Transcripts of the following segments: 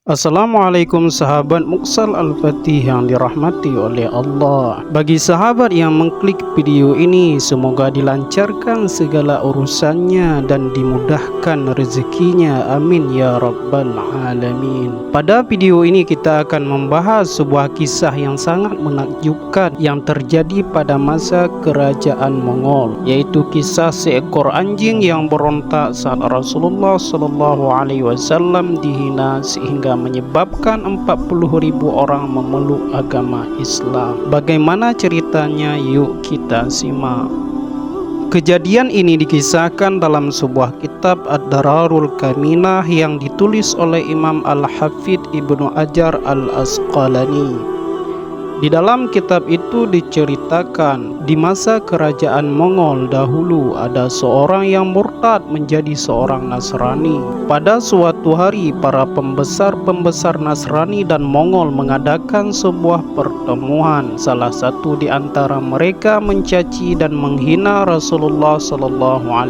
Assalamualaikum sahabat Muksal Al-Fatih yang dirahmati oleh Allah. Bagi sahabat yang mengklik video ini, semoga dilancarkan segala urusannya dan dimudahkan rezekinya. Amin ya rabbal alamin. Pada video ini kita akan membahas sebuah kisah yang sangat menakjubkan yang terjadi pada masa kerajaan Mongol, yaitu kisah seekor anjing yang berontak saat Rasulullah SAW dihina sehingga menyebabkan 40.000 orang memeluk agama Islam. Bagaimana ceritanya? Yuk kita simak. Kejadian ini dikisahkan dalam sebuah kitab Ad-Dararul Kaminah yang ditulis oleh Imam Al-Hafidh Ibnu Hajar Al-Asqalani. Di dalam kitab itu diceritakan di masa kerajaan Mongol dahulu ada seorang yang murtad menjadi seorang Nasrani. Pada suatu hari para pembesar-pembesar Nasrani dan Mongol mengadakan sebuah pertemuan. Salah satu di antara mereka mencaci dan menghina Rasulullah SAW.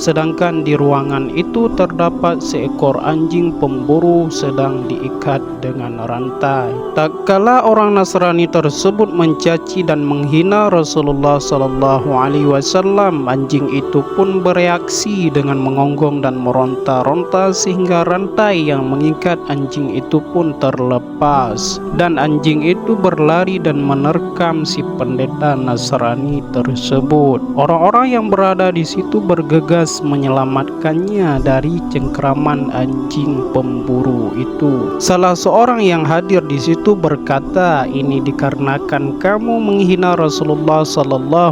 Sedangkan di ruangan itu terdapat seekor anjing pemburu sedang diikat dengan rantai. Tak kala orang Nasrani tersebut mencaci dan menghina Rasulullah SAW, anjing itu pun bereaksi dengan mengonggong dan meronta-ronta sehingga rantai yang mengikat anjing itu pun terlepas, dan anjing itu berlari dan menerkam si pendeta Nasrani tersebut. Orang-orang yang berada di situ bergegas menyelamatkannya dari cengkraman anjing pemburu itu. Salah seorang yang hadir di situ berkata, "Ini dikarenakan kamu menghina Rasulullah SAW."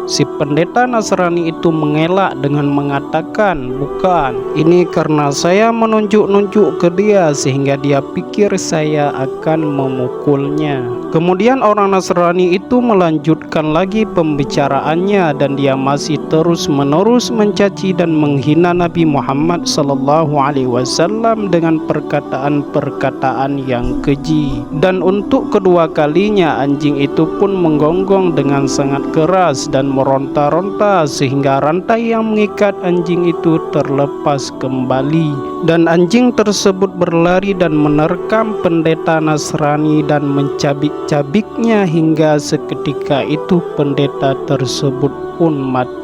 Si pendeta Nasrani itu mengelak dengan mengatakan, "Bukan, ini karena saya menunjuk-nunjuk ke dia sehingga dia pikir saya akan memukulnya." Kemudian orang Nasrani itu melanjutkan lagi pembicaraannya dan dia masih terus-menerus mencaci dan menghina Nabi Muhammad SAW dengan perkataan-perkataan yang keji. Dan untuk kedua kalinya anjing itu pun menggonggong dengan sangat keras dan meronta-ronta sehingga rantai yang mengikat anjing itu terlepas kembali, dan anjing tersebut berlari dan menerkam pendeta Nasrani dan mencabik-cabiknya hingga seketika itu pendeta tersebut pun mati.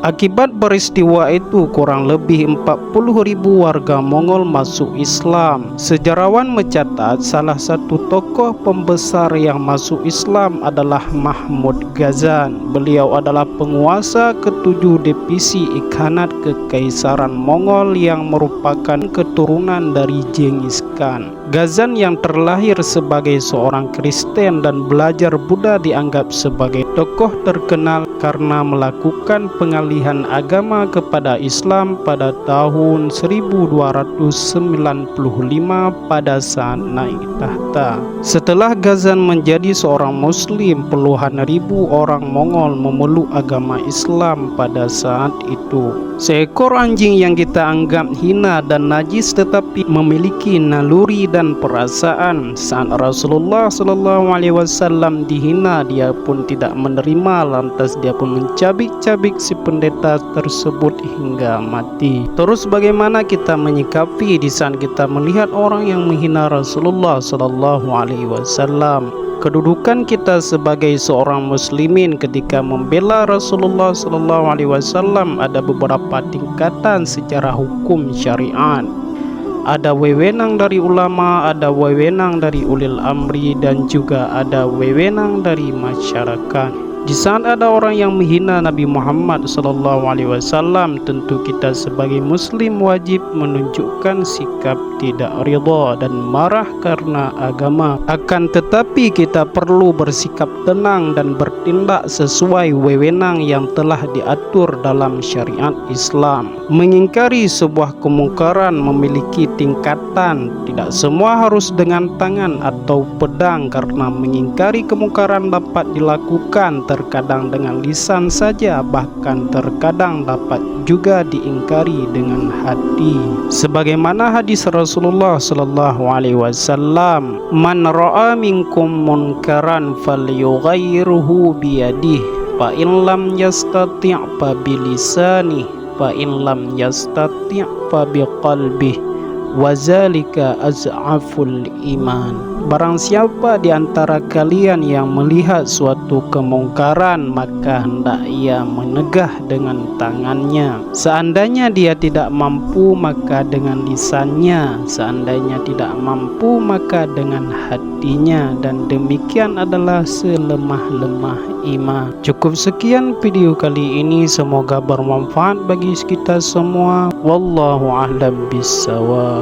Akibat peristiwa itu kurang lebih 40.000 warga Mongol masuk Islam. Sejarawan mencatat salah satu tokoh pembesar yang masuk Islam adalah Mahmud Ghazan. Beliau adalah penguasa ketujuh divisi Ikhanat Kekaisaran Mongol yang merupakan keturunan dari Genghis Khan. Ghazan yang terlahir sebagai seorang Kristen dan belajar Buddha dianggap sebagai tokoh terkenal karena melakukan pengalihan agama kepada Islam pada tahun 1295 pada saat naik tahta. Setelah Ghazan menjadi seorang muslim, puluhan ribu orang Mongol memeluk agama Islam pada saat itu. Seekor anjing yang kita anggap hina dan najis tetapi memiliki naluri dan perasaan. Saat Rasulullah SAW dihina, dia pun tidak menerima, lantas dia pun mencabik-cabik si pendeta tersebut hingga mati. Terus bagaimana kita menyikapi di saat kita melihat orang yang menghina Rasulullah SAW? Kedudukan kita sebagai seorang muslimin ketika membela Rasulullah SAW ada beberapa tingkatan secara hukum syariat. Ada wewenang dari ulama, ada wewenang dari ulil amri, dan juga ada wewenang dari masyarakat. Di saat ada orang yang menghina Nabi Muhammad SAW, tentu kita sebagai muslim wajib menunjukkan sikap tidak ridha dan marah karena agama. Akan tetapi kita perlu bersikap tenang dan bertindak sesuai wewenang yang telah diatur dalam syariat Islam. Mengingkari sebuah kemungkaran memiliki tingkatan. Tidak semua harus dengan tangan atau pedang, karena mengingkari kemungkaran dapat dilakukan terkadang dengan lisan saja, bahkan terkadang dapat juga diingkari dengan hati. Sebagaimana hadis Rasulullah SAW, "Man ra'a minkum munkaran falyughayyirhu biyadihi, fa in lam yastati' fa bilisanihi, fa in lam yastati' fa biqalbihi, wazalika az'aful iman. Barang siapa di antara kalian yang melihat suatu kemungkaran, maka hendak ia menegah dengan tangannya. Seandainya dia tidak mampu, maka dengan lisannya. Seandainya tidak mampu, maka dengan hatinya. Dan demikian adalah selemah-lemah iman. Cukup sekian video kali ini, semoga bermanfaat bagi kita semua. Wallahu a'lam bissawab.